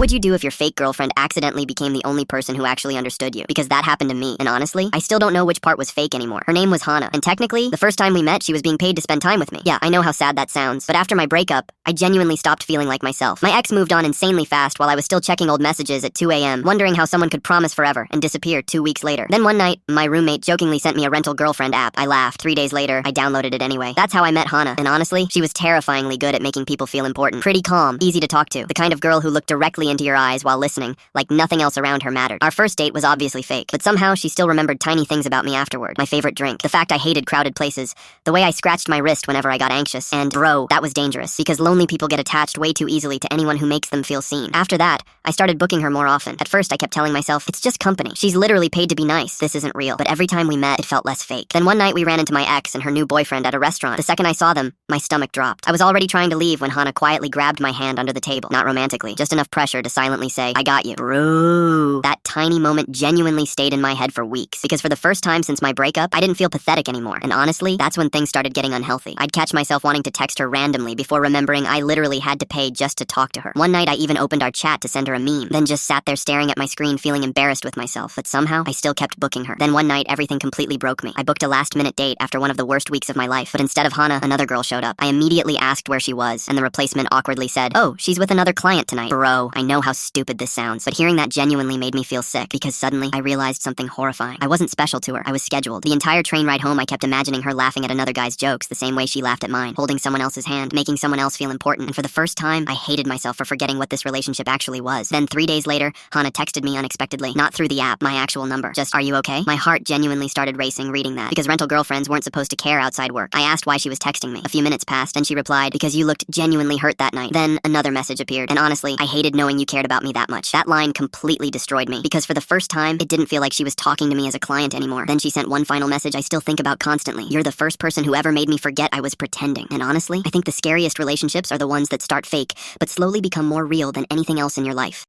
would you do if your fake girlfriend accidentally became the only person who actually understood you? Because that happened to me, and honestly, I still don't know which part was fake anymore. Her name was Hana, and technically, the first time we met, she was being paid to spend time with me. Yeah, I know how sad that sounds, but after my breakup, I genuinely stopped feeling like myself. My ex moved on insanely fast while I was still checking old messages at 2 a.m., wondering how someone could promise forever and disappear 2 weeks later. Then one night, my roommate jokingly sent me a rental girlfriend app. I laughed. 3 days later, I downloaded it anyway. That's how I met Hana, and honestly, she was terrifyingly good at making people feel important. Pretty calm, easy to talk to, the kind of girl who looked directly into your eyes while listening, like nothing else around her mattered. Our first date was obviously fake, but somehow she still remembered tiny things about me afterward. My favorite drink, the fact I hated crowded places, the way I scratched my wrist whenever I got anxious, and bro, that was dangerous, because lonely people get attached way too easily to anyone who makes them feel seen. After that, I started booking her more often. At first, I kept telling myself, it's just company. She's literally paid to be nice. This isn't real. But every time we met, it felt less fake. Then one night we ran into my ex and her new boyfriend at a restaurant. The second I saw them, my stomach dropped. I was already trying to leave when Hana quietly grabbed my hand under the table. Not romantically, just enough pressure to silently say, I got you. Bro. That tiny moment genuinely stayed in my head for weeks, because for the first time since my breakup, I didn't feel pathetic anymore. And honestly, that's when things started getting unhealthy. I'd catch myself wanting to text her randomly before remembering I literally had to pay just to talk to her. One night I even opened our chat to send her a meme, then just sat there staring at my screen feeling embarrassed with myself, but somehow I still kept booking her. Then one night everything completely broke me. I booked a last-minute date after one of the worst weeks of my life, but instead of Hana, another girl showed up. I immediately asked where she was, and the replacement awkwardly said, oh, she's with another client tonight. Bro, I know how stupid this sounds, but hearing that genuinely made me feel sick, because suddenly I realized something horrifying. I wasn't special to her. I was scheduled. The entire train ride home I kept imagining her laughing at another guy's jokes the same way she laughed at mine, holding someone else's hand, making someone else feel important, and for the first time, I hated myself for forgetting what this relationship actually was. Then 3 days later, Hana texted me unexpectedly, not through the app, my actual number. Just, are you okay? My heart genuinely started racing reading that, because rental girlfriends weren't supposed to care outside work. I asked why she was texting me. A few minutes passed, and she replied, because you looked genuinely hurt that night. Then another message appeared, and honestly, I hated knowing you cared about me that much. That line completely destroyed me, because for the first time, it didn't feel like she was talking to me as a client anymore. Then she sent one final message I still think about constantly. You're the first person who ever made me forget I was pretending. And honestly, I think the scariest relationships are the ones that start fake, but slowly become more real than anything else in your life.